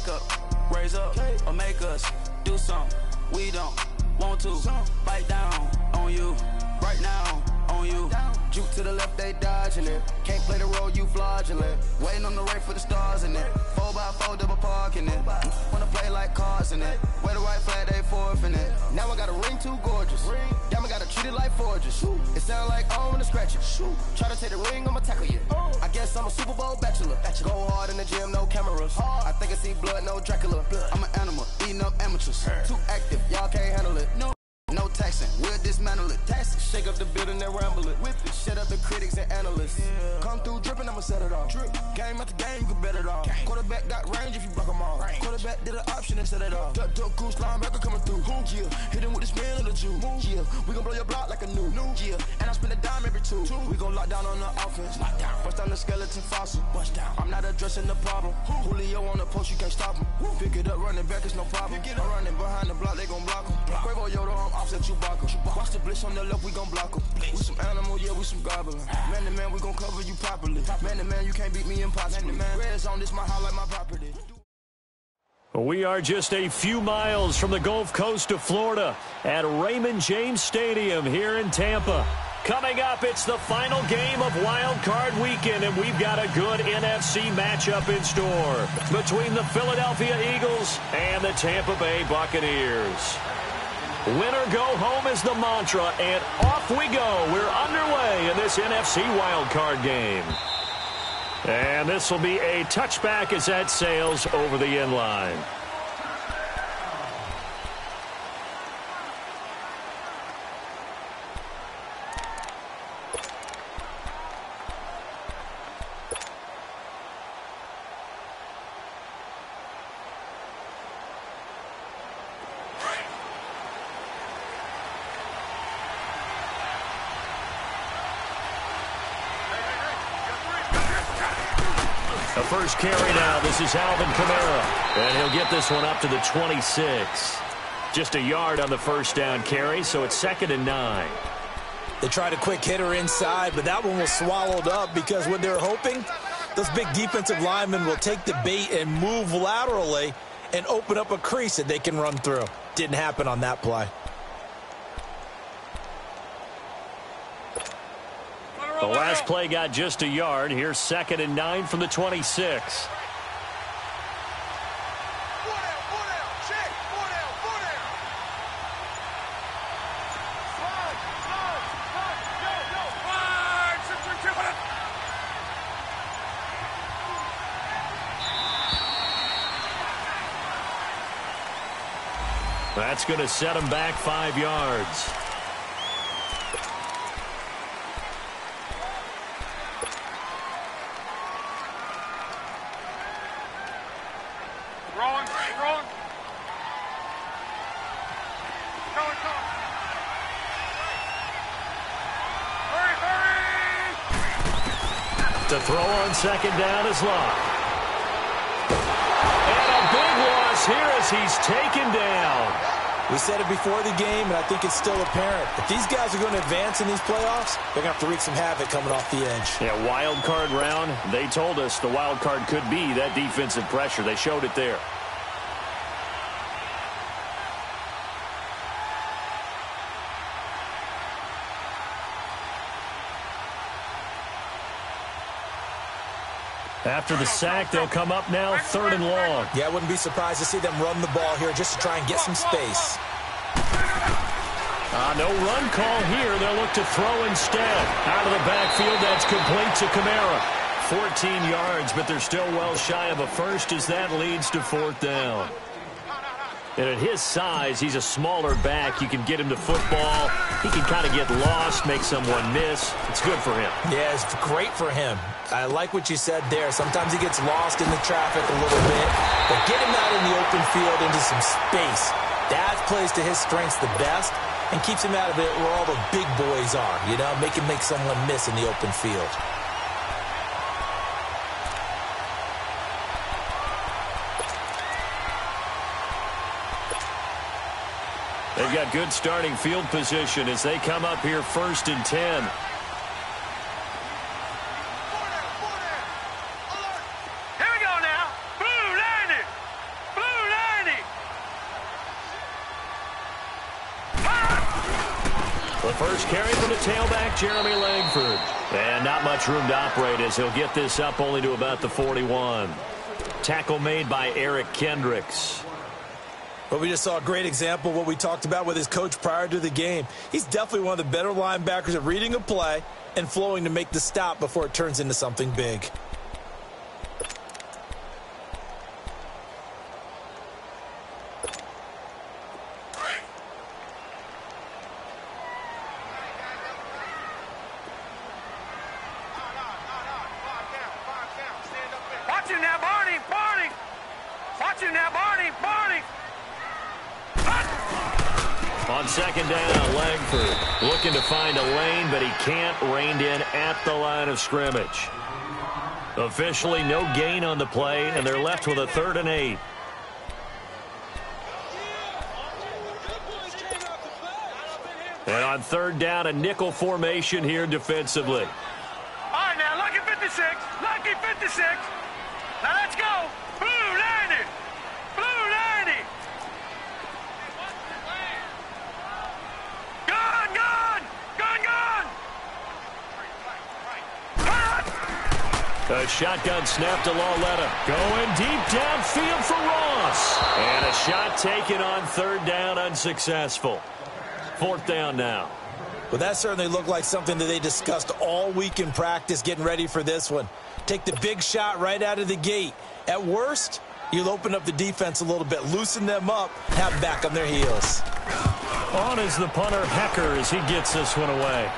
wake up, raise up, or make us do something we don't want to. Bite down on you, right now on you. Juke to the left, they dodging it. Can't play the role, you fraudulent. Waiting on the right for the stars in it. 4x4 double parking it. Wanna play like cars in it. Wear the white flag, they forfeiting it. Now I got a ring too gorgeous. Diamond gotta treat it like forges. It sound like I wanna scratch it. Try to take the ring, I'ma tackle you. I guess I'm a Super Bowl bachelor. Go hard in the gym, no cameras. I think I see blood, no Dracula. I'm an animal, eating up amateurs. Too active, y'all can't handle it. No taxing, we'll dismantle it. Tax, shake up the building and ramble it. Whip it, shut up the critics and analysts. Come through dripping, I'ma set it off. Game after game, you can bet it off. Quarterback got range if you block them all. Quarterback did an option and set it off. Duck, goose, linebacker coming through. Yeah, hit him with the spin of the Jew. Yeah, we gon' blow your block like a new. Yeah, and I spend a dime every two. We gon' lock down on the offense. Bust down the skeleton fossil. I'm not addressing the problem. Julio on the post, you can't stop him. Pick it up, running back, it's no problem. I'm running behind the block, they gon' block him. Quavo Yoda, I'm offset Chewbacca. Watch the blitz on the left, we gon' block him. We some animal, yeah, we some goblin. Man to man, we gon' cover you properly. Man to man, you can't beat me impossible. Red zone, this my highlight, my property. We are just a few miles from the Gulf Coast of Florida at Raymond James Stadium here in Tampa. Coming up, it's the final game of Wild Card Weekend, and we've got a good NFC matchup in store between the Philadelphia Eagles and the Tampa Bay Buccaneers. Winner go home is the mantra, and off we go. We're underway in this NFC Wild Card game. And this will be a touchback as that sails over the end line. The first carry now. This is Alvin Kamara. And he'll get this one up to the 26. Just a yard on the first down carry, so it's 2nd and 9. They tried a quick hitter inside, but that one was swallowed up because what they're hoping, those big defensive linemen will take the bait and move laterally and open up a crease that they can run through. Didn't happen on that play. The last play got just a yard. Here's 2nd and 9 from the 26. That's going to set him back 5 yards. The throw on 2nd down is Locke. And a big loss here as he's taken down. We said it before the game, and I think it's still apparent. If these guys are going to advance in these playoffs, they're going to have to wreak some havoc coming off the edge. Yeah, wild card round. They told us the wild card could be that defensive pressure. They showed it there. After the sack, they'll come up now 3rd and long. Yeah, I wouldn't be surprised to see them run the ball here just to try and get some space. No run call here. They'll look to throw instead. Out of the backfield, that's complete to Kamara. 14 yards, but they're still well shy of a first as that leads to 4th down. And at his size, he's a smaller back. You can get him to football. He can kind of get lost, make someone miss. It's good for him. Yeah, it's great for him. I like what you said there. Sometimes he gets lost in the traffic a little bit. But get him out in the open field into some space. That plays to his strengths the best and keeps him out of it where all the big boys are. You know, make him make someone miss in the open field. They've got good starting field position as they come up here 1st and 10. Here we go now. Blue landing. first carry from the tailback, Jeremy Langford. And not much room to operate as he'll get this up only to about the 41. Tackle made by Eric Kendricks. But we just saw a great example of what we talked about with his coach prior to the game. He's definitely one of the better linebackers at reading a play and flowing to make the stop before it turns into something big. On second down, Langford looking to find a lane, but he can't. Reined in at the line of scrimmage. Officially no gain on the play, and they're left with a 3rd and 8. And on 3rd down, a nickel formation here defensively. All right, now, lucky 56. Lucky 56. Now, let's go. Blue 90. Blue 90. Gun, gun. Gun, gun. A shotgun snap to Lauletta. Going deep downfield for Ross. And a shot taken on 3rd down, unsuccessful. 4th down now. Well, that certainly looked like something that they discussed all week in practice getting ready for this one. Take the big shot right out of the gate. At worst, you'll open up the defense a little bit, loosen them up, have them back on their heels. On is the punter, Hecker, as he gets this one away.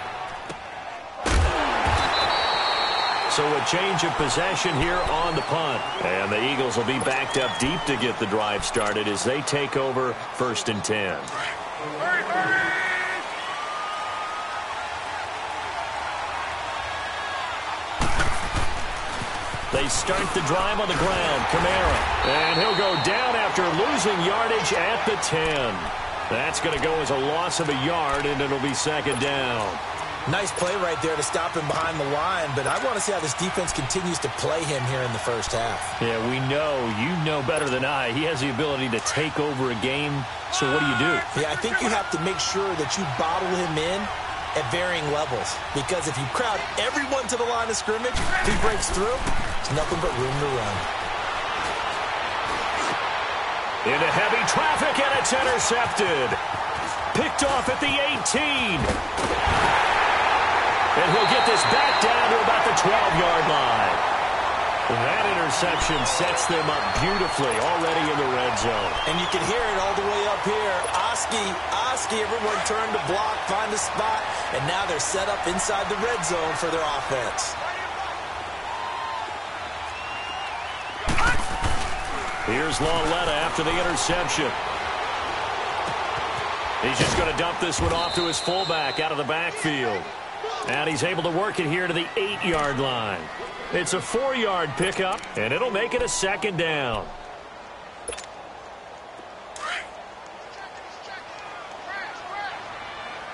So a change of possession here on the punt. And the Eagles will be backed up deep to get the drive started as they take over 1st and 10. They start the drive on the ground. Kamara. And he'll go down after losing yardage at the 10. That's going to go as a loss of a yard, and it'll be 2nd down. Nice play right there to stop him behind the line, but I want to see how this defense continues to play him here in the first half. Yeah, we know. You know better than I. He has the ability to take over a game, so what do? Yeah, I think you have to make sure that you bottle him in at varying levels, because if you crowd everyone to the line of scrimmage, if he breaks through, there's nothing but room to run. Into heavy traffic, and it's intercepted. Picked off at the 18. And he'll get this back down to about the 12-yard line. That interception sets them up beautifully already in the red zone. And you can hear it all the way up here. Oski, everyone turned to block, find a spot, and now they're set up inside the red zone for their offense. Here's Lauletta after the interception. He's just going to dump this one off to his fullback out of the backfield. And he's able to work it here to the 8-yard line. It's a 4-yard pickup, and it'll make it a 2nd down.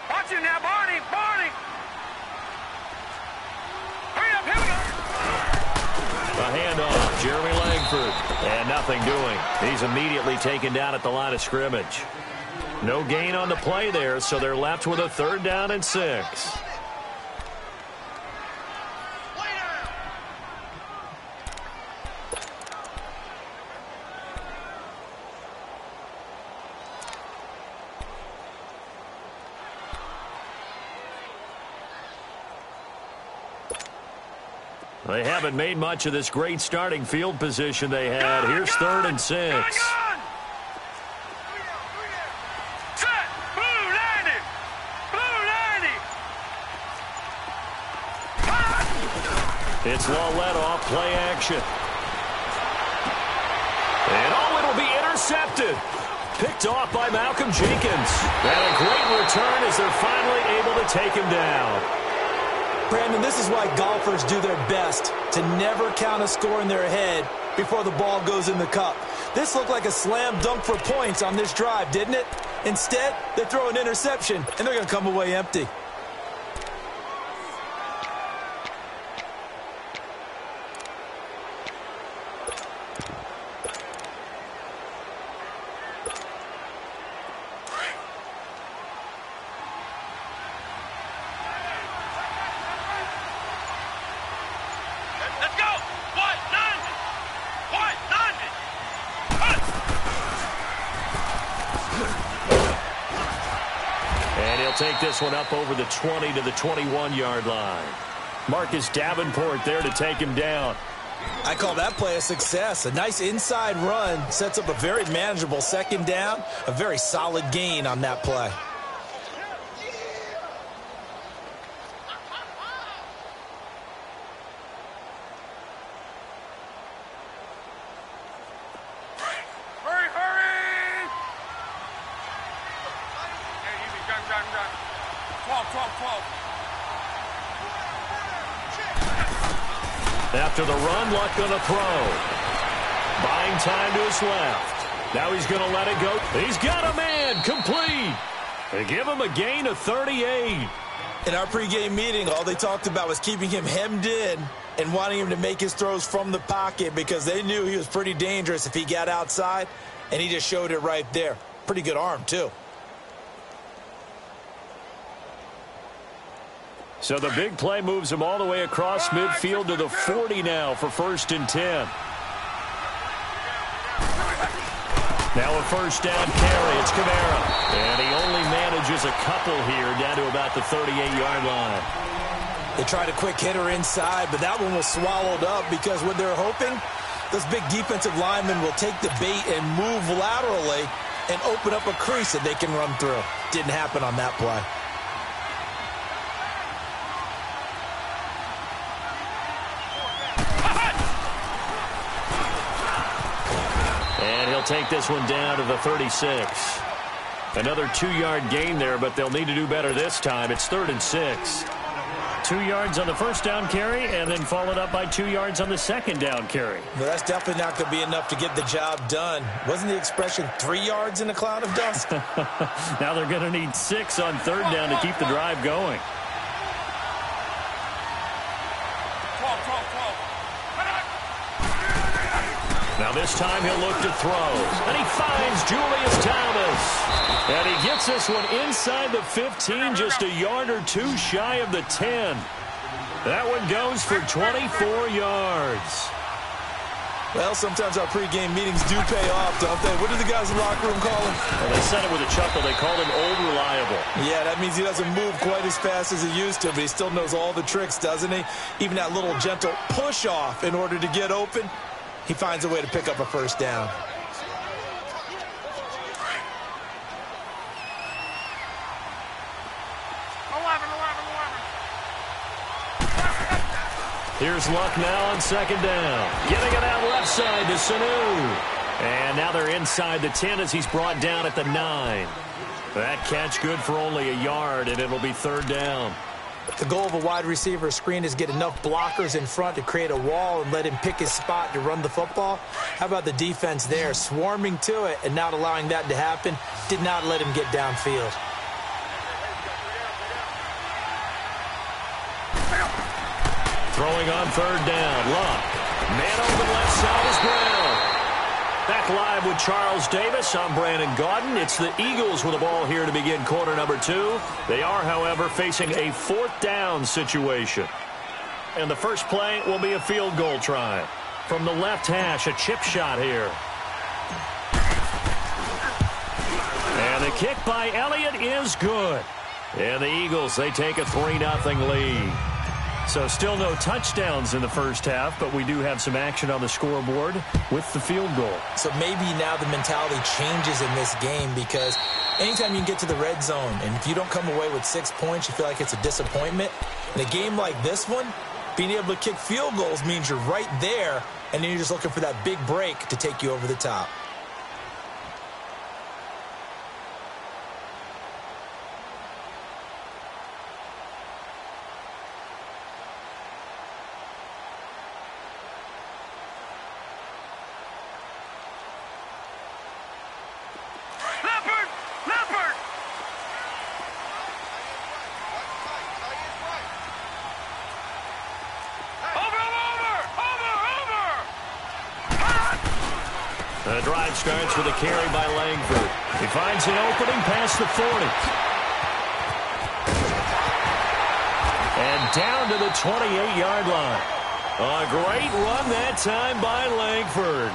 Watch it now, Barney. Barney. Hurry up, here we go. A handoff, Jeremy Langford. And nothing doing. He's immediately taken down at the line of scrimmage. No gain on the play there, so they're left with a 3rd down and 6. They haven't made much of this great starting field position they had. Here's 3rd and 6. Set. Blue 90. Blue 90. It's Lauletta off play action. And it'll be intercepted. Picked off by Malcolm Jenkins. And a great return as they're finally able to take him down. Brandon, this is why golfers do their best to never count a score in their head before the ball goes in the cup. This looked like a slam dunk for points on this drive, didn't it? Instead, they throw an interception, and they're going to come away empty. And he'll take this one up over the 20 to the 21-yard line. Marcus Davenport there to take him down. I call that play a success. A nice inside run sets up a very manageable second down. A very solid gain on that play. After the run, Luck going to throw. Buying time to his left. Now he's going to let it go. He's got a man. Complete. They give him a gain of 38. In our pregame meeting, all they talked about was keeping him hemmed in and wanting him to make his throws from the pocket because they knew he was pretty dangerous if he got outside, and he just showed it right there. Pretty good arm, too. So the big play moves him all the way across midfield to the 40 now for 1st and 10. Now a first down carry. It's Kamara. And he only manages a couple here down to about the 38-yard line. They tried a quick hitter inside, but that one was swallowed up because what they're hoping, those big defensive linemen will take the bait and move laterally and open up a crease that they can run through. Didn't happen on that play. And he'll take this one down to the 36. Another 2-yard gain there, but they'll need to do better this time. It's 3rd and 6. 2 yards on the first down carry, and then followed up by 2 yards on the second down carry. Well, that's definitely not going to be enough to get the job done. Wasn't the expression 3 yards in a cloud of dust? Now they're going to need 6 on 3rd down to keep the drive going. Now this time he'll look to throw. And he finds Julius Thomas. And he gets this one inside the 15, just a yard or two shy of the 10. That one goes for 24 yards. Well, sometimes our pregame meetings do pay off, don't they? What do the guys in the locker room call him? Well, they said it with a chuckle. They called him Old Reliable. Yeah, that means he doesn't move quite as fast as he used to, but he still knows all the tricks, doesn't he? Even that little gentle push-off in order to get open. He finds a way to pick up a first down. Here's Luck now on second down. Getting it out left side to Sanu. And now they're inside the 10 as he's brought down at the 9. That catch good for only a yard, and it'll be 3rd down. The goal of a wide receiver screen is get enough blockers in front to create a wall and let him pick his spot to run the football. How about the defense there, swarming to it and not allowing that to happen? Did not let him get downfield. Throwing on 3rd down. Luck. Man open left side is Brown. Back live with Charles Davis. I'm Brandon Gaudin. It's the Eagles with the ball here to begin quarter number 2. They are, however, facing a 4th down situation. And the first play will be a field goal try. From the left hash, a chip shot here. And the kick by Elliott is good. And the Eagles, they take a 3-0 lead. So still no touchdowns in the first half, but we do have some action on the scoreboard with the field goal. So maybe now the mentality changes in this game because anytime you can get to the red zone and if you don't come away with 6 points, you feel like it's a disappointment. In a game like this one, being able to kick field goals means you're right there, and then you're just looking for that big break to take you over the top. The drive starts with a carry by Langford. He finds an opening past the 40. And down to the 28-yard line. A great run that time by Langford.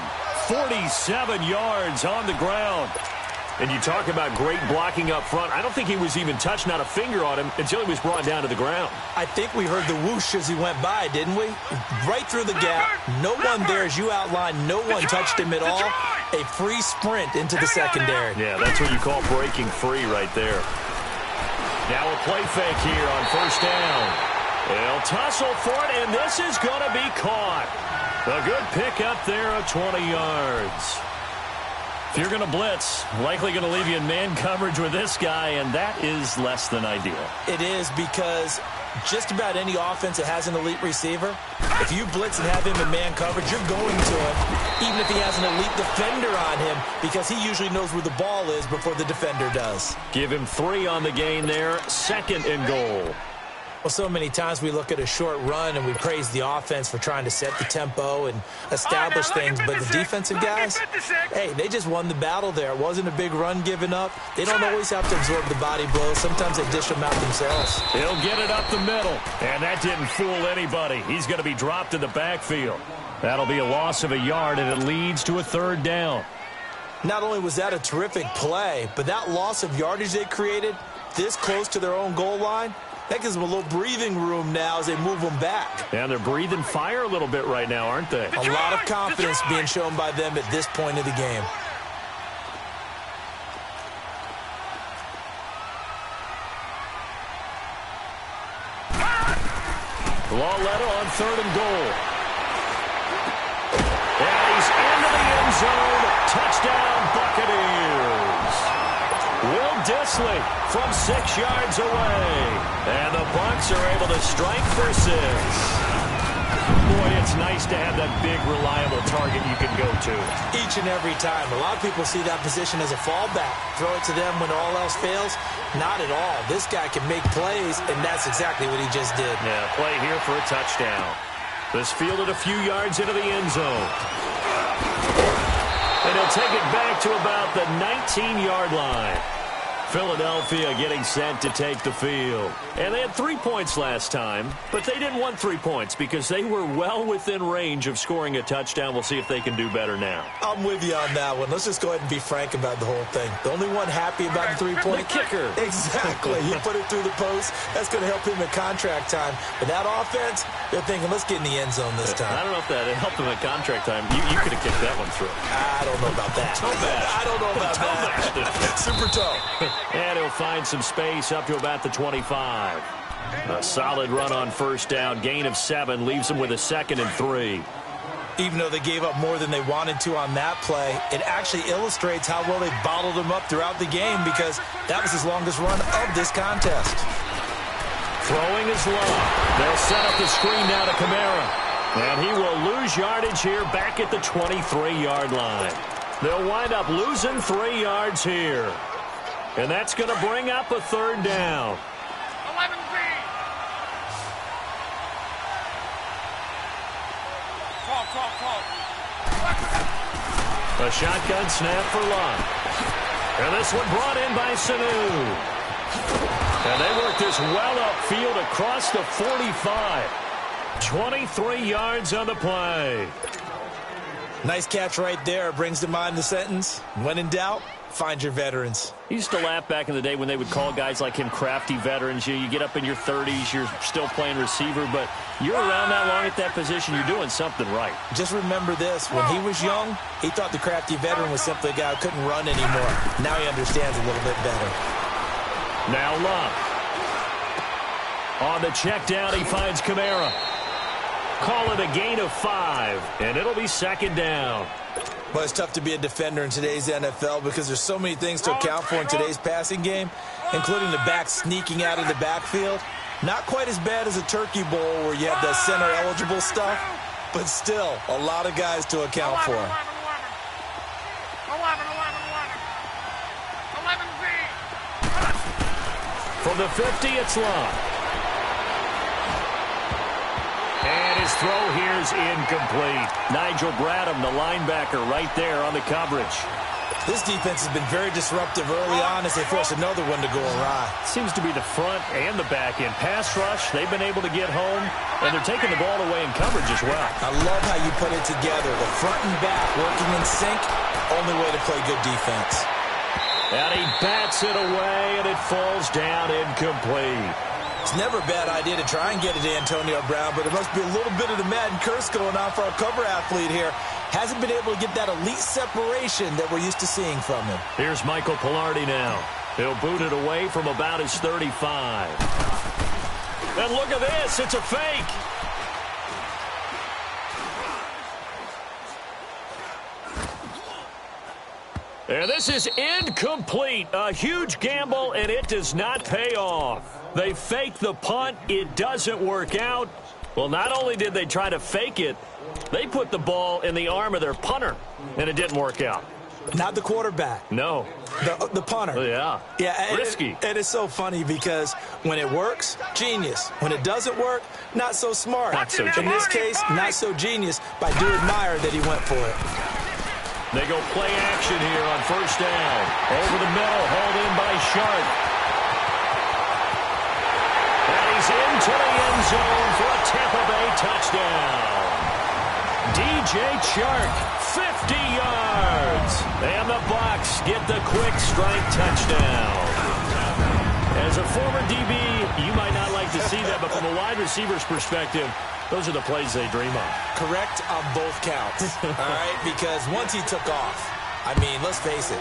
47 yards on the ground. And you talk about great blocking up front. I don't think he was even touched, not a finger on him, until he was brought down to the ground. I think we heard the whoosh as he went by, didn't we? Right through the gap. No one there, as you outlined. No one touched him at all. A free sprint into the secondary. Yeah, that's what you call breaking free right there. Now a play fake here on first down. They'll tussle for it, and this is going to be caught. A good pickup there of 20 yards. If you're going to blitz, likely going to leave you in man coverage with this guy, and that is less than ideal. It is, because just about any offense that has an elite receiver, if you blitz and have him in man coverage, you're going to him, even if he has an elite defender on him, because he usually knows where the ball is before the defender does. Give him 3 on the gain there, 2nd and goal. Well, so many times we look at a short run and we praise the offense for trying to set the tempo and establish things, but the defensive guys, hey, they just won the battle there. It wasn't a big run given up. They don't always have to absorb the body blows. Sometimes they dish them out themselves. He'll get it up the middle, and that didn't fool anybody. He's going to be dropped in the backfield. That'll be a loss of a yard, and it leads to a 3rd down. Not only was that a terrific play, but that loss of yardage they created this close to their own goal line, that gives them a little breathing room now as they move them back. And they're breathing fire a little bit right now, aren't they? A lot of confidence being shown by them at this point of the game. Lauletta on 3rd and goal. And he's into the end zone. Touchdown, Buccaneers. Will Dissly from 6 yards away. And the Bucs are able to strike for 6. Boy, it's nice to have that big, reliable target you can go to. Each and every time. A lot of people see that position as a fallback. Throw it to them when all else fails. Not at all. This guy can make plays, and that's exactly what he just did. Yeah, play here for a touchdown. This fielded a few yards into the end zone. And he'll take it back to about the 19-yard line. Philadelphia getting set to take the field. And they had 3 points last time, but they didn't want 3 points because they were well within range of scoring a touchdown. We'll see if they can do better now. I'm with you on that one. Let's just go ahead and be frank about the whole thing. The only one happy about the 3-point kicker. Exactly. He put it through the post. That's going to help him at contract time. But that offense, they're thinking, let's get in the end zone this time. I don't know if that helped him at contract time. You could have kicked that one through. I don't know about that. I don't know about that. Super toe. And he'll find some space up to about the 25. A solid run on first down. Gain of 7 leaves him with a 2nd and 3. Even though they gave up more than they wanted to on that play, it actually illustrates how well they bottled him up throughout the game, because that was his longest run of this contest. Throwing is low. They'll set up the screen now to Kamara. And he will lose yardage here back at the 23-yard line. They'll wind up losing 3 yards here. And that's going to bring up a 3rd down. 11B. Call. A shotgun snap for Love. And this one brought in by Sanu. And they work this well upfield across the 45. 23 yards on the play. Nice catch right there. Brings to mind the sentence, when in doubt, find your veterans. He used to laugh back in the day when they would call guys like him crafty veterans. You get up in your 30s, you're still playing receiver, but you're around that long at that position, you're doing something right. Just remember this. When he was young, he thought the crafty veteran was simply a guy who couldn't run anymore. Now he understands a little bit better. Now Love. On the check down, he finds Kamara. Call it a gain of 5, and it'll be 2nd down. Well, it's tough to be a defender in today's NFL because there's so many things to account for in today's passing game, including the back sneaking out of the backfield. Not quite as bad as a turkey bowl where you have the center-eligible stuff, but still a lot of guys to account for. 11B. From the 50, it's Love. And his throw here's incomplete. Nigel Bradham, the linebacker, right there on the coverage. This defense has been very disruptive early on as they force another one to go awry. Seems to be the front and the back end. Pass rush, they've been able to get home, and they're taking the ball away in coverage as well. I love how you put it together. The front and back working in sync, only way to play good defense. And he bats it away, and it falls down incomplete. It's never a bad idea to try and get it to Antonio Brown, but there must be a little bit of the Madden curse going on for our cover athlete here. Hasn't been able to get that elite separation that we're used to seeing from him. Here's Michael Pilardi now. He'll boot it away from about his 35. And look at this. It's a fake. And this is incomplete. A huge gamble, and it does not pay off. They fake the punt. It doesn't work out. Well, not only did they try to fake it, they put the ball in the arm of their punter, and it didn't work out. Not the quarterback. No. The punter. Yeah. Yeah. Risky. It is so funny because when it works, genius. When it doesn't work, not so smart. Not so In this case, not so genius, but I do admire that he went for it. They go play action here on first down. Over the middle, hauled in by Sharp. And he's into the end zone for a Tampa Bay touchdown. DJ Chark, 50 yards. And the Bucs get the quick strike touchdown. As a former DB, you might not like to see that, but from a wide receiver's perspective, those are the plays they dream of. Correct on both counts, all right? Because once he took off, I mean, let's face it,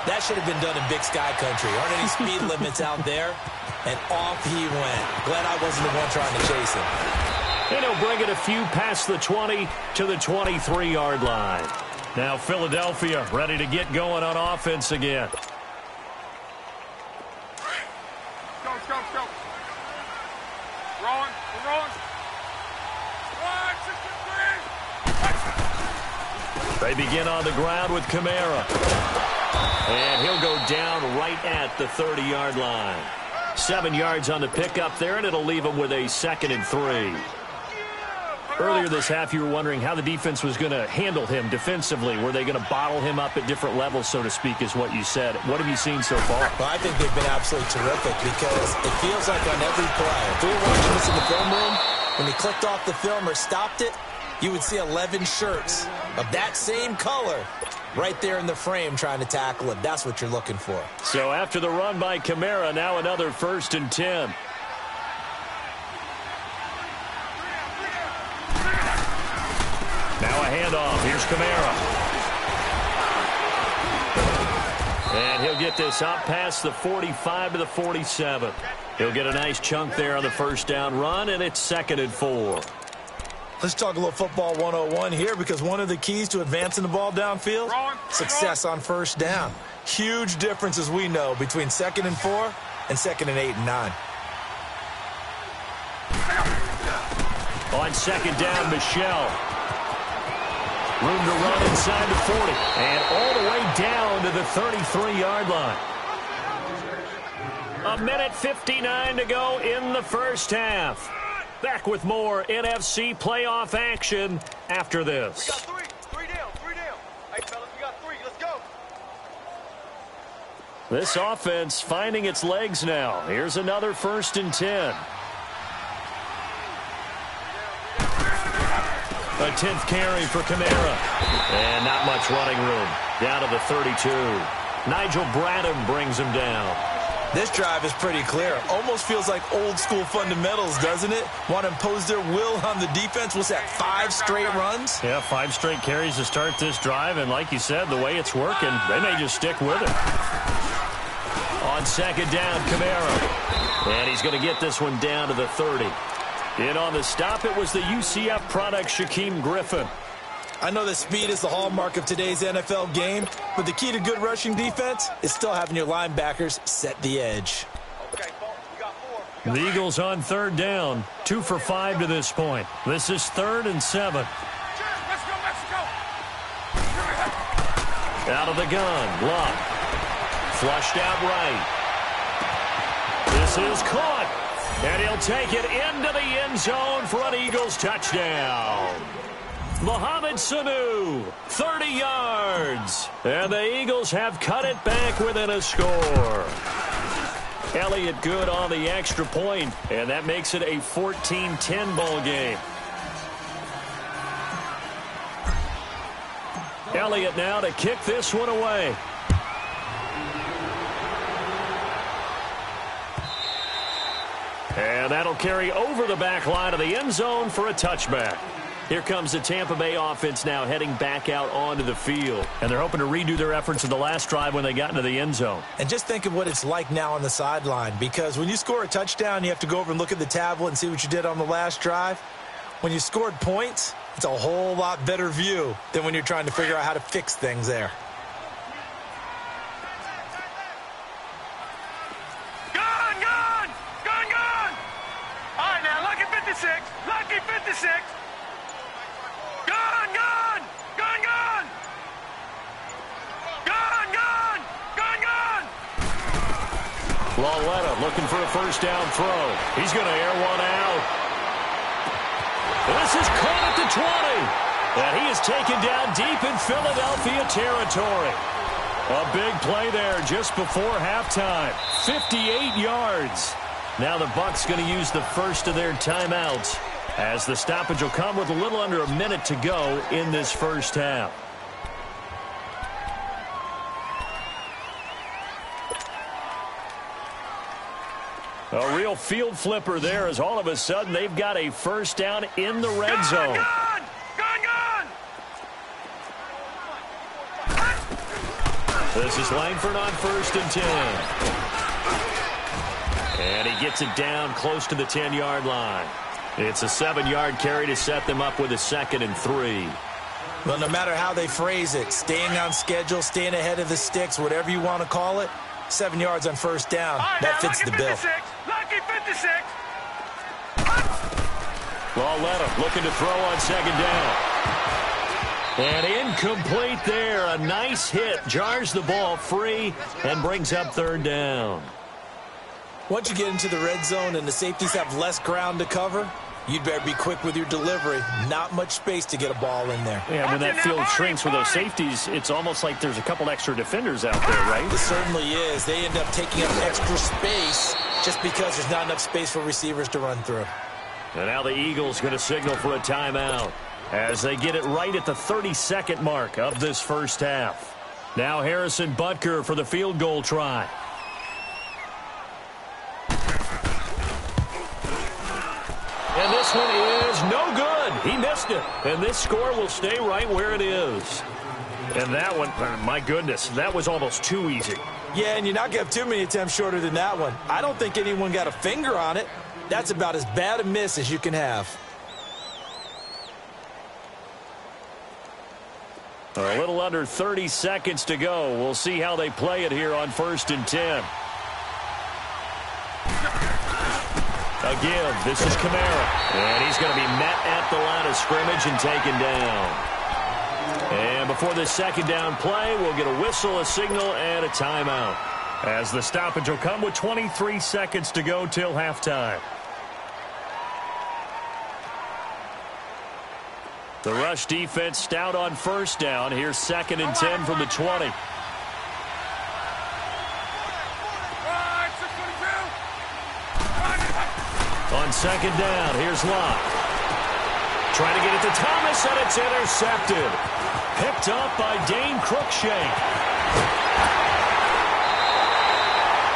that should have been done in Big Sky Country. Aren't any speed limits out there? And off he went. Glad I wasn't the one trying to chase him. And he'll bring it a few past the 20 to the 23-yard line. Now Philadelphia ready to get going on offense again. Go. Rolling. We're rolling. 1, 6, 3. They begin on the ground with Kamara. And he'll go down right at the 30-yard line. 7 yards on the pickup there, and it'll leave him with a 2nd and 3. Earlier this half, you were wondering how the defense was going to handle him defensively. Were they going to bottle him up at different levels, so to speak, is what you said. What have you seen so far? Well, I think they've been absolutely terrific because it feels like on every play. If we were watching this in the film room, when he clicked off the film or stopped it, you would see 11 shirts of that same color right there in the frame trying to tackle him. That's what you're looking for. So after the run by Kamara, now another 1st and 10. Now a handoff. Here's Kamara. And he'll get this out past the 45 to the 47. He'll get a nice chunk there on the first down run, and it's 2nd and 4. Let's talk a little football 101 here because one of the keys to advancing the ball downfield, success on first down. Huge difference, as we know, between 2nd and 4 and 2nd and 8 and 9. On 2nd down, Michelle. Room to run inside the 40. And all the way down to the 33-yard line. 1:59 to go in the first half. Back with more NFC playoff action after this. We got three down. Hey, fellas, we got 3. Let's go. This offense finding its legs now. Here's another 1st and 10. A 10th carry for Kamara. And not much running room. Down to the 32. Nigel Bradham brings him down. This drive is pretty clear. Almost feels like old school fundamentals, doesn't it? Want to impose their will on the defense. What's that, 5 straight runs? Yeah, 5 straight carries to start this drive. And like you said, the way it's working, they may just stick with it. On 2nd down, Kamara. And he's going to get this one down to the 30. In on the stop, it was the UCF product, Shaquem Griffin. I know that speed is the hallmark of today's NFL game, but the key to good rushing defense is still having your linebackers set the edge. Okay, we got 4. The Eagles on 3rd down, 2 for 5 to this point. This is 3rd and 7. Let's go, Mexico. Out of the gun, Luck. Flushed out right. This is caught. And he'll take it into the end zone for an Eagles touchdown. Mohamed Sanu, 30 yards. And the Eagles have cut it back within a score. Elliott good on the extra point, and that makes it a 14-10 ball game. Elliott now to kick this one away. And that'll carry over the back line of the end zone for a touchback. Here comes the Tampa Bay offense now heading back out onto the field. And they're hoping to redo their efforts in the last drive when they got into the end zone. And just think of what it's like now on the sideline, because when you score a touchdown, you have to go over and look at the tablet and see what you did on the last drive. When you scored points, it's a whole lot better view than when you're trying to figure out how to fix things there. Gone, gone! Gone, gone! All right, now, lucky 56. Lucky 56. Gone, gone! Gone, gone! Gone, gone! Gone, gone! Lauletta looking for a first down throw. He's going to air one out. This is caught at the 20. And he is taken down deep in Philadelphia territory. A big play there just before halftime. 58 yards. Now the Bucs going to use the first of their timeouts, as the stoppage will come with a little under a minute to go in this first half. A real field flipper there, as all of a sudden they've got a first down in the red zone. Gone! Gone, gone! This is Langford on 1st and 10. And he gets it down close to the 10-yard line. It's a 7-yard carry to set them up with a 2nd and 3. Well, no matter how they phrase it, staying on schedule, staying ahead of the sticks, whatever you want to call it, 7 yards on first down, Right, that now, fits the bill. 56. Lucky 56. Lauletta looking to throw on 2nd down. And incomplete there. A nice hit. Jars the ball free and brings up 3rd down. Once you get into the red zone and the safeties have less ground to cover, you'd better be quick with your delivery. Not much space to get a ball in there. Yeah, when that field shrinks with those safeties, it's almost like there's a couple extra defenders out there, right? It certainly is. They end up taking up extra space just because there's not enough space for receivers to run through. And now the Eagles going to signal for a timeout as they get it right at the 32nd mark of this first half. Now Harrison Butker for the field goal try. And this one is no good. He missed it. And this score will stay right where it is. And that one, my goodness, that was almost too easy. Yeah, and you're not going to have too many attempts shorter than that one. I don't think anyone got a finger on it. That's about as bad a miss as you can have. A little under 30 seconds to go. We'll see how they play it here on 1st and 10. A give. This is Kamara. And he's going to be met at the line of scrimmage and taken down. And before this 2nd down play, we'll get a whistle, a signal, and a timeout, as the stoppage will come with 23 seconds to go till halftime. The rush defense stout on 1st down. Here's 2nd and 10 from the 20. On 2nd down, here's Locke. Trying to get it to Thomas, and it's intercepted. Picked up by Dane Cruikshank.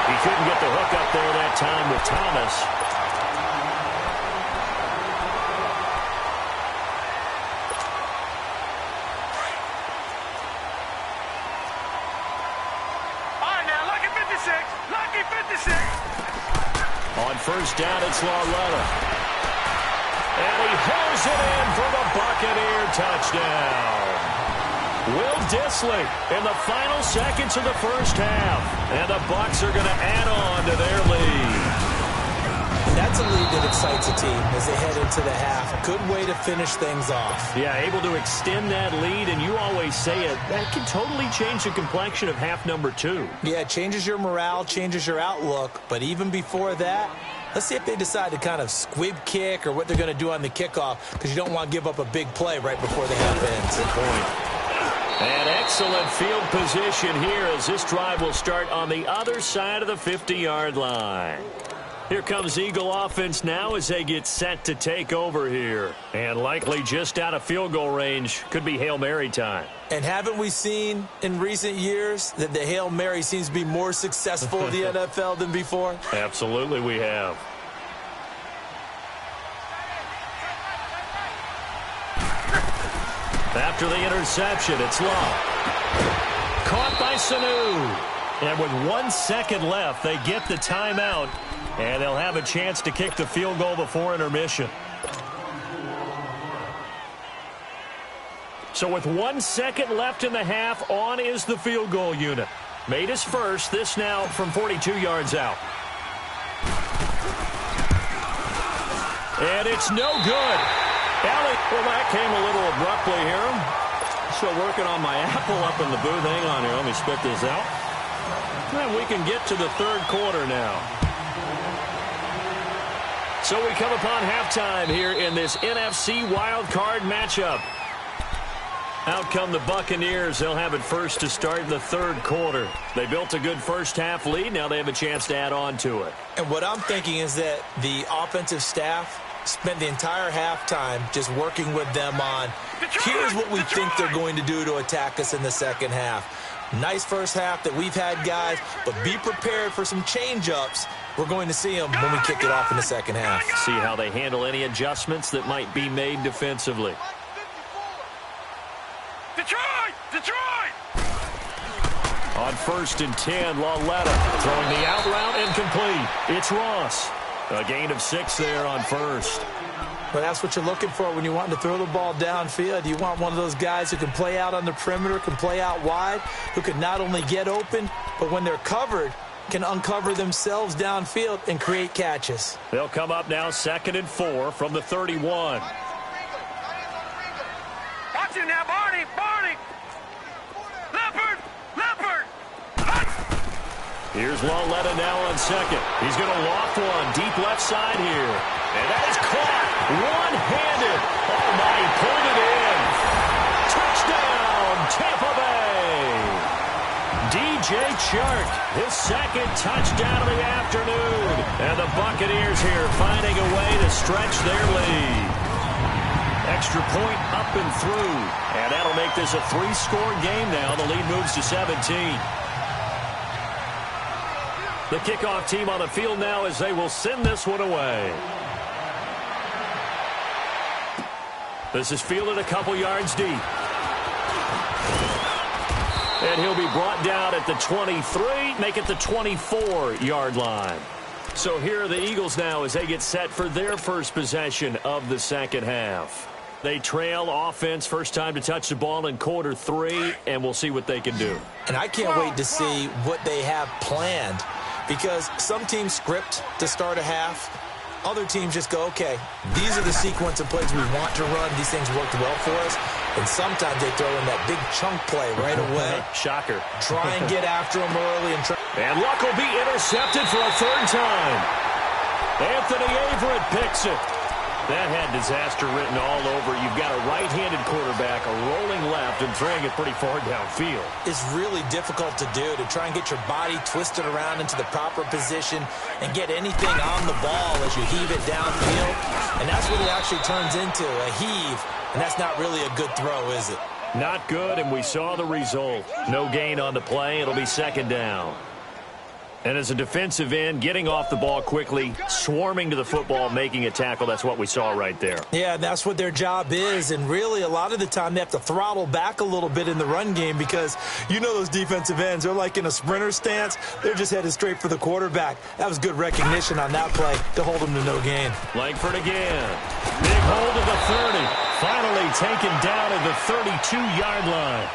He couldn't get the hook up there that time with Thomas. On 1st down, it's Lauletta. And he hauls it in for the Buccaneer touchdown. Will Dissly in the final seconds of the first half. And the Bucs are going to add on to their lead. That's a lead that excites a team as they head into the half. Good way to finish things off. Yeah, able to extend that lead, and you always say it, that can totally change the complexion of half number 2. Yeah, it changes your morale, changes your outlook, but even before that, Let's see if they decide to kind of squib kick or what they're going to do on the kickoff, because you don't want to give up a big play right before the half ends. Good point. And excellent field position here as this drive will start on the other side of the 50-yard line. Here comes Eagle offense now as they get set to take over here. And likely just out of field goal range. Could be Hail Mary time. And haven't we seen in recent years that the Hail Mary seems to be more successful in the NFL than before? Absolutely we have. After the interception, it's Love. Caught by Sanu. And with 1 second left, they get the timeout. And they'll have a chance to kick the field goal before intermission. So with 1 second left in the half, on is the field goal unit. Made his first, this now from 42 yards out. And it's no good. Well, that came a little abruptly here. Still working on my apple up in the booth. Hang on here, let me spit this out. And we can get to the third quarter now. So we come upon halftime here in this NFC wildcard matchup. Out come the Buccaneers. They'll have it first to start in the third quarter. They built a good first half lead. Now they have a chance to add on to it. And what I'm thinking is that the offensive staff spent the entire halftime just working with them on, here's what we think they're going to do to attack us in the second half. Nice first half that we've had, guys, but be prepared for some change-ups. We're going to see them when we kick it off in the second half. See how they handle any adjustments that might be made defensively. Detroit! Detroit! On 1st and 10, Lauletta throwing the out route incomplete. It's Ross. A gain of 6 there on first. But that's what you're looking for when you want to throw the ball downfield. You want one of those guys who can play out on the perimeter, can play out wide, who can not only get open, but when they're covered, can uncover themselves downfield and create catches. They'll come up now 2nd and 4 from the 31. Watch it now, Barney! Barney! Leopard! Leopard! Here's Lauletta now on 2nd. He's going to loft one deep left side here. And that is caught one-handed. Oh, my, he pulled it in. Touchdown, Tampa Bay. DJ Chark, his 2nd touchdown of the afternoon. And the Buccaneers here finding a way to stretch their lead. Extra point up and through. And that'll make this a 3-score game now. The lead moves to 17. The kickoff team on the field now as they will send this one away. This is fielded a couple yards deep. And he'll be brought down at the 23, make it the 24-yard line. So here are the Eagles now as they get set for their first possession of the second half. They trail offense, first time to touch the ball in quarter 3, and we'll see what they can do. And I can't wait to see what they have planned, because some teams script to start a half. Other teams just go, okay, these are the sequence of plays we want to run. These things worked well for us. And sometimes they throw in that big chunk play right away. Shocker. Try and get after them early. And Luck will be intercepted for a 3rd time. Anthony Averett picks it. That had disaster written all over. You've got a right-handed quarterback, a rolling left, and throwing it pretty far downfield. It's really difficult to do, to try and get your body twisted around into the proper position and get anything on the ball as you heave it downfield. And that's what it actually turns into, a heave. And that's not really a good throw, is it? Not good, and we saw the result. No gain on the play. It'll be 2nd down. And as a defensive end, getting off the ball quickly, swarming to the football, making a tackle, that's what we saw right there. Yeah, that's what their job is. And really, a lot of the time, they have to throttle back a little bit in the run game because you know those defensive ends, they're like in a sprinter stance. They're just headed straight for the quarterback. That was good recognition on that play to hold them to no gain. Langford again. Big hold of the 30. Finally taken down at the 32-yard line.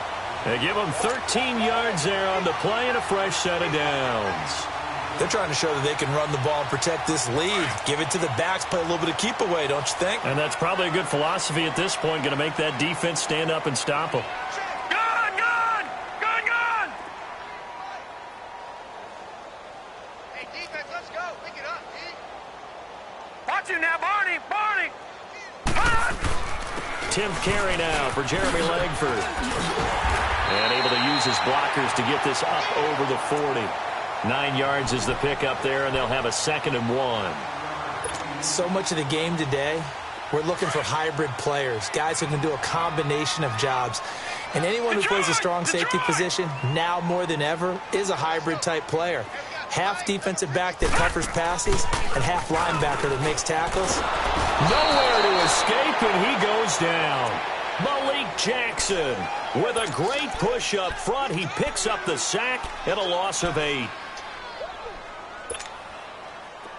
They give them 13 yards there on the play and a fresh set of downs. They're trying to show that they can run the ball and protect this lead. Give it to the backs, play a little bit of keep away, don't you think? And that's probably a good philosophy at this point, going to make that defense stand up and stop them. Gun! Gun! Gun! Gun! Hey, defense, let's go. Pick it up, D. 10th carry now for Jeremy Langford. And able to use his blockers to get this up over the 40. 9 yards is the pickup there, and they'll have a 2nd and 1. So much of the game today, we're looking for hybrid players, guys who can do a combination of jobs. And anyone who plays a strong safety position, now more than ever, is a hybrid-type player. Half defensive back that covers passes, and half linebacker that makes tackles. Nowhere to escape, and he goes down. Malik Jackson with a great push up front. He picks up the sack and a loss of 8.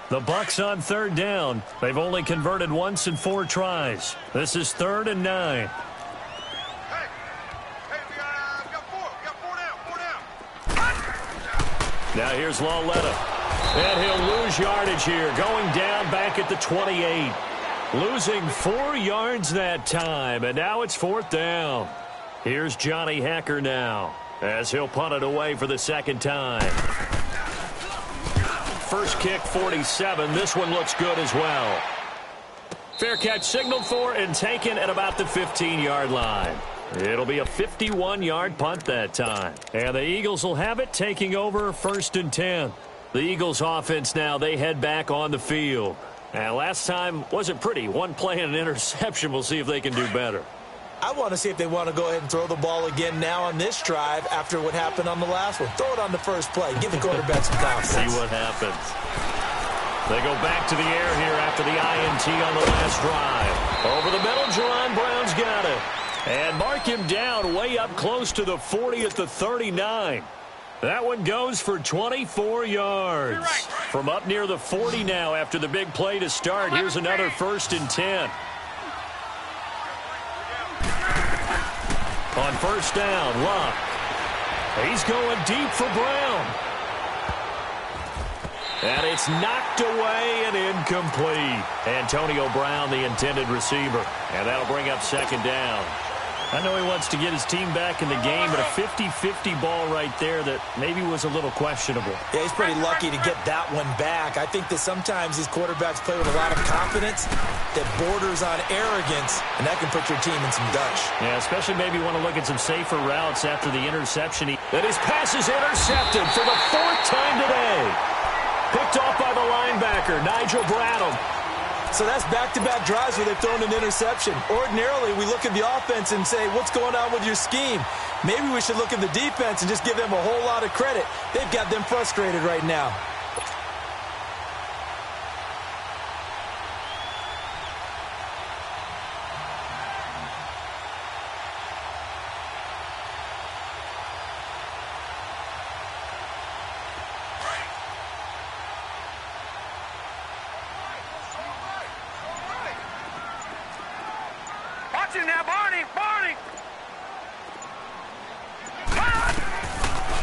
The Bucs on 3rd down. They've only converted once in 4 tries. This is 3rd and 9. Hey, we got 4 down. Now here's Lauletta. And he'll lose yardage here. Going down back at the 28. Losing 4 yards that time. And now it's 4th down. Here's Johnny Hecker now as he'll punt it away for the 2nd time. First kick, 47. This one looks good as well. Fair catch signaled for and taken at about the 15-yard line. It'll be a 51-yard punt that time. And the Eagles will have it, taking over 1st and 10. The Eagles offense now, they head back on the field. And last time wasn't pretty. 1 play and an interception. We'll see if they can do better. I want to see if they want to go ahead and throw the ball again now on this drive after what happened on the last one. Throw it on the first play. Give the quarterback some confidence. See what happens. They go back to the air here after the INT on the last drive. Over the middle, Jerron Brown's got it. And mark him down way up close to the 40 at the 39. That one goes for 24 yards. From up near the 40 now after the big play to start. Here's another 1st and 10. On 1st down, Luck. He's going deep for Brown. And it's knocked away and incomplete. Antonio Brown, the intended receiver. And that'll bring up 2nd down. I know he wants to get his team back in the game, but a 50-50 ball right there that maybe was a little questionable. Yeah, he's pretty lucky to get that one back. I think that sometimes these quarterbacks play with a lot of confidence that borders on arrogance, and that can put your team in some dutch. Yeah, especially maybe want to look at some safer routes after the interception. That his pass is intercepted for the 4th time today. Picked off by the linebacker, Nigel Bradham. So that's back-to-back drives where they've thrown an interception. Ordinarily, we look at the offense and say, what's going on with your scheme? Maybe we should look at the defense and just give them a whole lot of credit. They've got them frustrated right now. Now, Barney!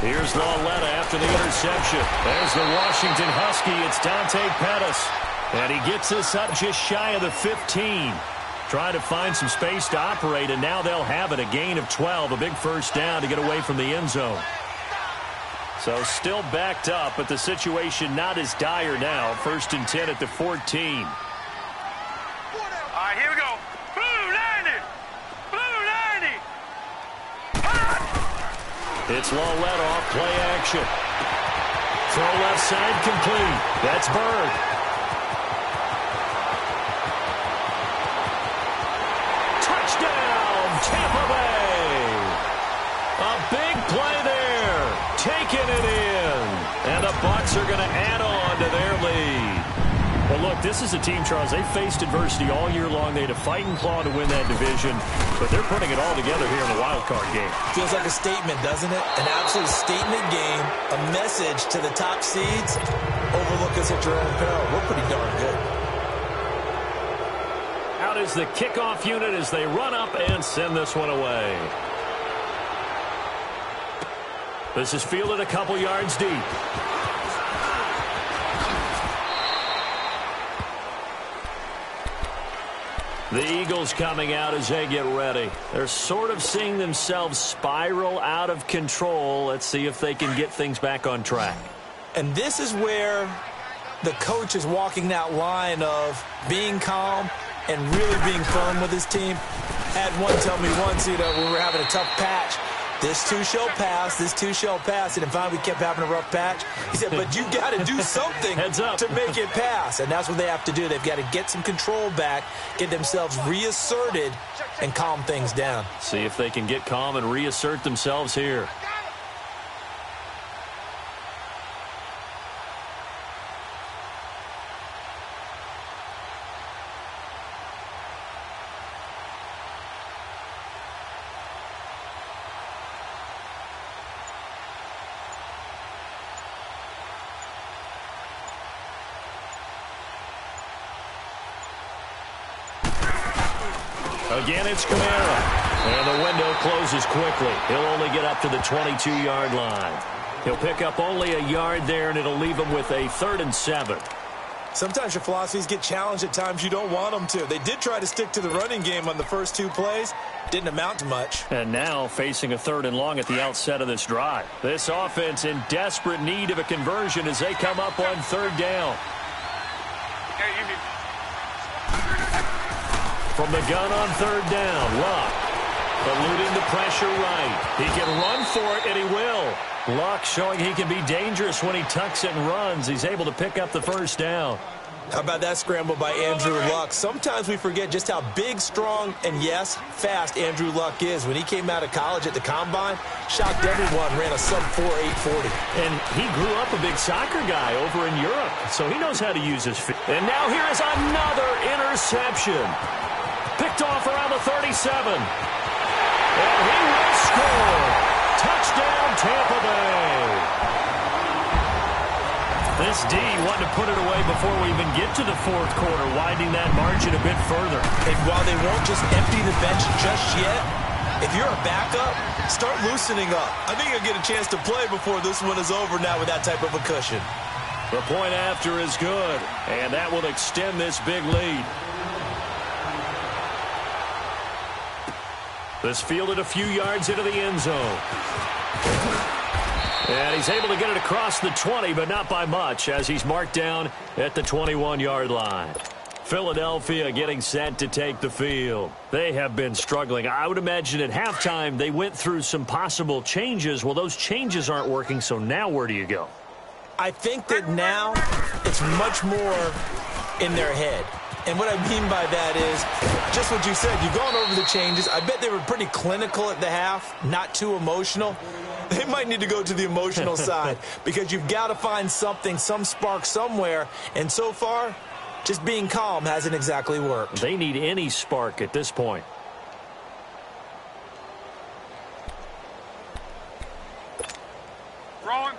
Here's Lauletta after the interception. There's the Washington Husky. It's Dante Pettis. And he gets this up just shy of the 15. Trying to find some space to operate, and now they'll have it. A gain of 12, a big 1st down to get away from the end zone. So still backed up, but the situation not as dire now. 1st and 10 at the 14. All right, here we go. It's Lauletta off play action. Throw left side complete. That's Berg. Touchdown, Tampa Bay. A big play there. Taking it in. And the Bucs are going to add on to their lead. Well, look, this is a team, Charles. They faced adversity all year long. They had to fight and claw to win that division, but they're putting it all together here in the wild card game. Feels like a statement, doesn't it? An absolute statement game, a message to the top seeds. Overlook us at your own peril. We're pretty darn good. Out is the kickoff unit as they run up and send this one away. This is fielded a couple yards deep. The Eagles coming out as they get ready. They're sort of seeing themselves spiral out of control. Let's see if they can get things back on track. And this is where the coach is walking that line of being calm and really being firm with his team. Had one tell me once, when we were having a tough patch, this too shall pass, this too shall pass. And finally we kept having a rough patch. He said, but you got to do something to make it pass. And that's what they have to do. They've got to get some control back, get themselves reasserted, and calm things down. See if they can get calm and reassert themselves here. Again, it's Kamara. And the window closes quickly. He'll only get up to the 22-yard line. He'll pick up only a yard there, and it'll leave him with a 3rd and 7. Sometimes your philosophies get challenged at times you don't want them to. They did try to stick to the running game on the first 2 plays. Didn't amount to much. And now facing a 3rd and long at the outset of this drive. This offense in desperate need of a conversion as they come up on 3rd down. From the gun on 3rd down, Luck eluding the pressure right. He can run for it, and he will. Luck showing he can be dangerous when he tucks it and runs. He's able to pick up the 1st down. How about that scramble by Andrew Luck? Sometimes we forget just how big, strong, and, yes, fast Andrew Luck is. When he came out of college at the Combine, shocked everyone, ran a sub-4 840. And he grew up a big soccer guy over in Europe, so he knows how to use his feet. And now here is another interception. Picked off around the 37. And he will score. Touchdown, Tampa Bay. This D wanted to put it away before we even get to the 4th quarter, widening that margin a bit further. And while they won't just empty the bench just yet, if you're a backup, start loosening up. I think you'll get a chance to play before this one is over now with that type of a cushion. The point after is good, and that will extend this big lead. This fielded a few yards into the end zone. And he's able to get it across the 20, but not by much, as he's marked down at the 21-yard line. Philadelphia getting set to take the field. They have been struggling. I would imagine at halftime they went through some possible changes. Well, those changes aren't working, so now where do you go? I think that now it's much more in their head. And what I mean by that is just what you said. You've gone over the changes. I bet they were pretty clinical at the half, not too emotional. They might need to go to the emotional side because you've got to find something, some spark somewhere. And so far, just being calm hasn't exactly worked. They need any spark at this point. Wrong.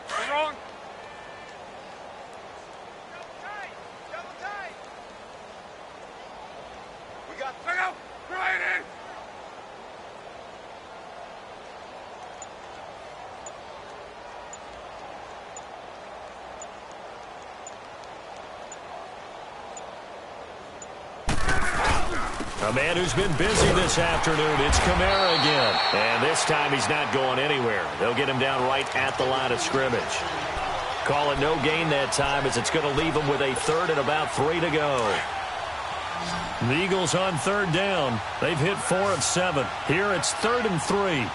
A man who's been busy this afternoon, it's Kamara again. And this time he's not going anywhere. They'll get him down right at the line of scrimmage. Call it no gain that time, as it's going to leave him with a 3rd and about 3 to go. The Eagles on 3rd down. They've hit 4 of 7. Here it's 3rd and 3.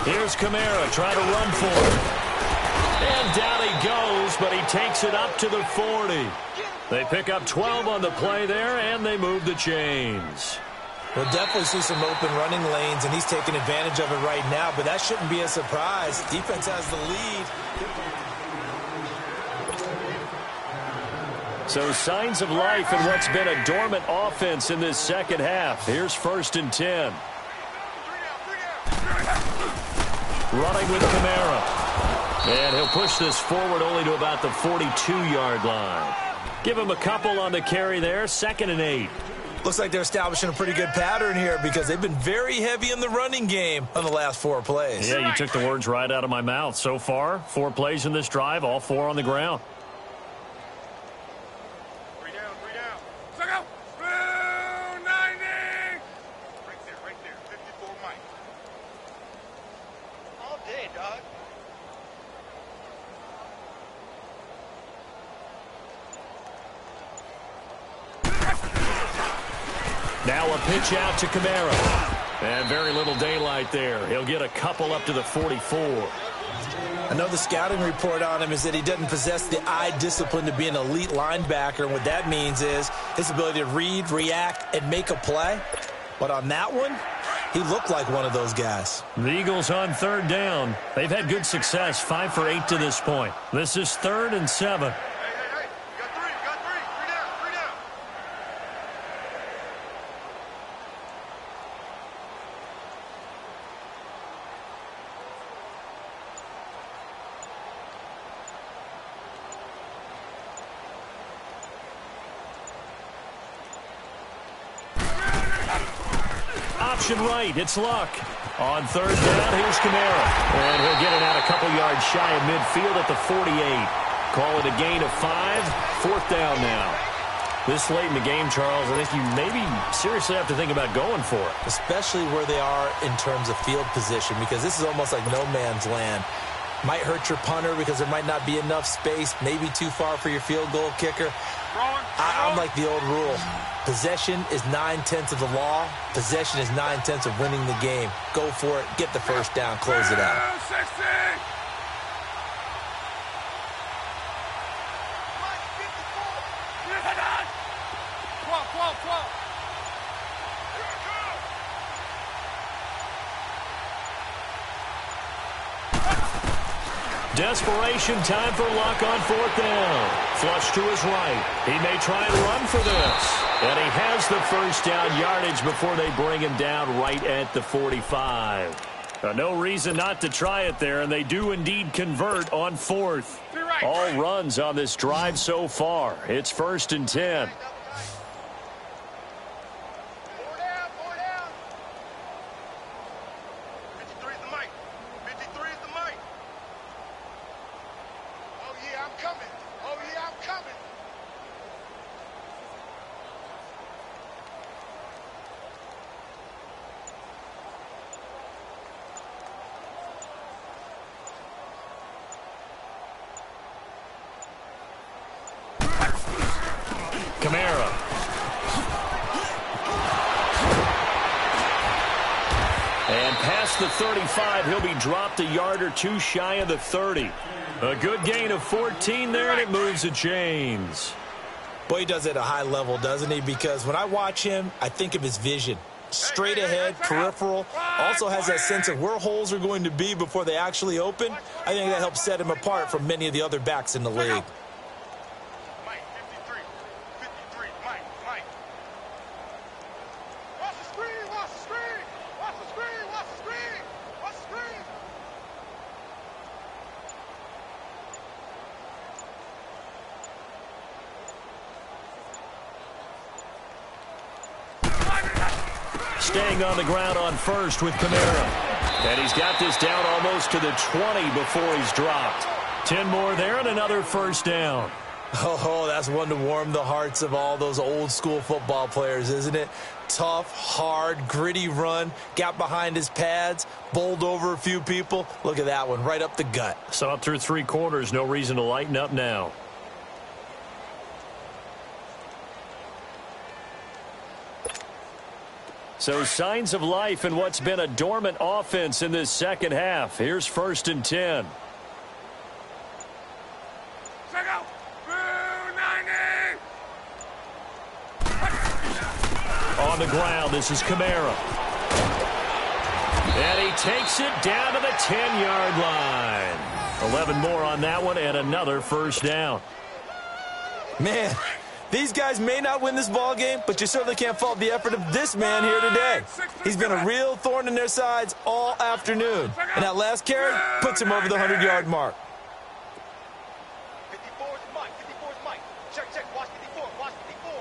Here's Kamara trying to run for it. And down he goes, but he takes it up to the 40. They pick up 12 on the play there, and they move the chains. We'll definitely see some open running lanes, and he's taking advantage of it right now, but that shouldn't be a surprise. Defense has the lead. So signs of life in what's been a dormant offense in this second half. Here's 1st and 10. Running with Kamara. And he'll push this forward only to about the 42-yard line. Give him a couple on the carry there. 2nd and 8. Looks like they're establishing a pretty good pattern here because they've been very heavy in the running game on the last 4 plays. Yeah, you took the words right out of my mouth. So far, 4 plays in this drive, all 4 on the ground. 3 down, 3 down. Check out. 90. Right there. 54 Mike. All day, dog. Now a pitch out to Kamara. And very little daylight there. He'll get a couple up to the 44. I know the scouting report on him is that he doesn't possess the eye discipline to be an elite linebacker. And what that means is his ability to read, react, and make a play. But on that one, he looked like one of those guys. The Eagles on 3rd down. They've had good success, 5 for 8 to this point. This is 3rd and 7. Hey. You got 3. 3 down. 3 down. Option right, it's Luck. On 3rd down, here's Kamara. And he'll get it out a couple yards shy of midfield at the 48. Call it a gain of 5. 4th down now. This late in the game, Charles, I think you maybe seriously have to think about going for it. Especially where they are in terms of field position, because this is almost like no man's land. Might hurt your punter because there might not be enough space, maybe too far for your field goal kicker. I'm like the old rule. Possession is 9/10 of the law. Possession is 9/10 of winning the game. Go for it. Get the first down. Close it out. 60. Desperation time for Luck on 4th down. Flush to his right. He may try and run for this. And he has the first down yardage before they bring him down right at the 45. No reason not to try it there, and they do indeed convert on 4th. All runs on this drive so far. It's 1st and 10. Kamara. And past the 35, he'll be dropped a yard or 2 shy of the 30. A good gain of 14 there, and it moves the chains. Boy, he does it at a high level, doesn't he? Because when I watch him, I think of his vision. Straight ahead, peripheral. Also has that sense of where holes are going to be before they actually open. I think that helps set him apart from many of the other backs in the league. Staying on the ground on 1st with Kamara. And he's got this down almost to the 20 before he's dropped. 10 more there and another first down. Oh, that's one to warm the hearts of all those old school football players, isn't it? Tough, hard, gritty run. Got behind his pads, bowled over a few people. Look at that one, right up the gut. So up through 3 quarters, no reason to lighten up now. So signs of life in what's been a dormant offense in this second half. Here's 1st and 10. Check out. 90. On the ground, this is Kamara. And he takes it down to the 10-yard line. 11 more on that one and another first down. Man, these guys may not win this ball game, but you certainly can't fault the effort of this man here today. He's been a real thorn in their sides all afternoon. And that last carry puts him over the 100-yard mark. 54 is Mike. 54 is Mike. Check. Watch 54. Watch 54.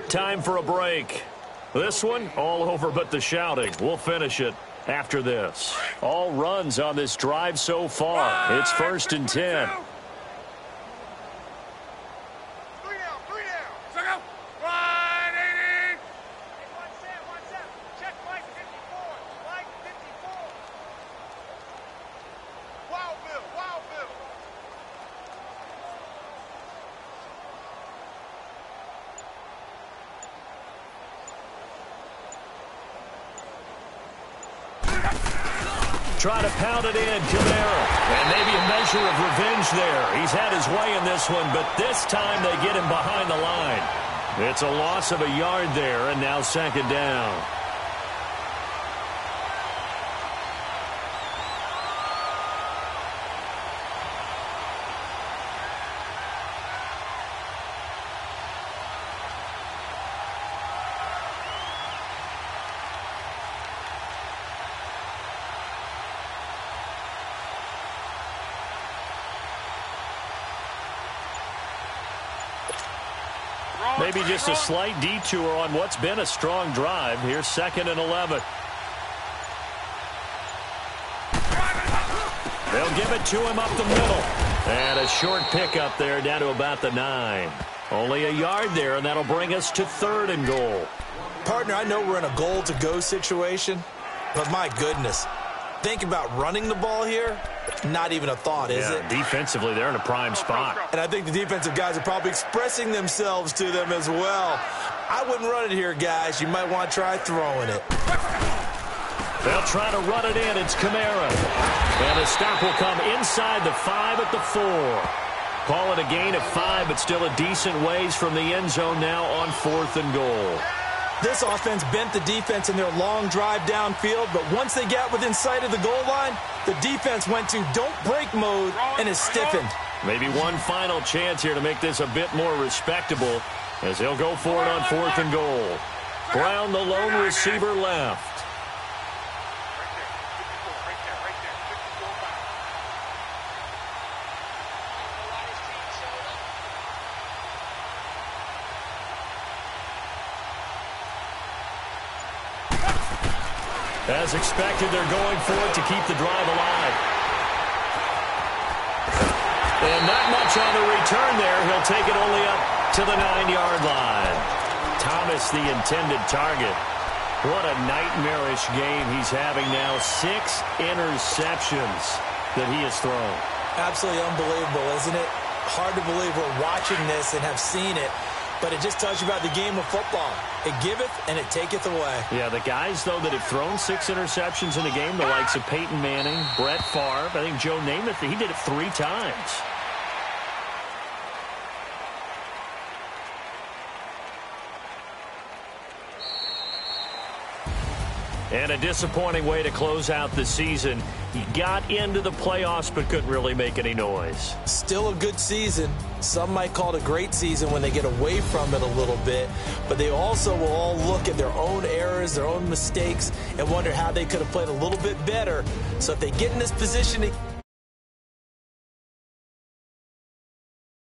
Time for a break. This one, all over but the shouting. We'll finish it after this. All runs on this drive so far. It's 1st and 10. Try to pound it in, Camara. And maybe a measure of revenge there. He's had his way in this one, but this time they get him behind the line. It's a loss of a yard there, and now 2nd down. Maybe just a slight detour on what's been a strong drive. Here's 2nd and 11. They'll give it to him up the middle. And a short pickup there down to about the 9. Only a yard there, and that'll bring us to 3rd and goal. Partner, I know we're in a goal-to-go situation, but my goodness, think about running the ball here. Not even a thought, is it? Defensively, they're in a prime spot. And I think the defensive guys are probably expressing themselves to them as well. I wouldn't run it here, guys. You might want to try throwing it. They'll try to run it in. It's Camara. And the stop will come inside the 5 at the 4. Call it a gain of 5, but still a decent ways from the end zone now on 4th and goal. This offense bent the defense in their long drive downfield, but once they got within sight of the goal line, the defense went to don't break mode and is stiffened. Maybe one final chance here to make this a bit more respectable as they'll go for it on 4th and goal. Brown, the lone receiver, left. As expected, they're going for it to keep the drive alive. And not much on the return there. He'll take it only up to the 9-yard line. Thomas, the intended target. What a nightmarish game he's having now. 6 interceptions that he has thrown. Absolutely unbelievable, isn't it? Hard to believe we're watching this and have seen it. But it just tells you about the game of football. It giveth and it taketh away. Yeah, the guys, though, that have thrown 6 interceptions in a game, the likes of Peyton Manning, Brett Favre, I think Joe Namath, he did it 3 times. And a disappointing way to close out the season. He got into the playoffs but couldn't really make any noise. Still a good season. Some might call it a great season when they get away from it a little bit. But they also will all look at their own errors, their own mistakes, and wonder how they could have played a little bit better. So if they get in this position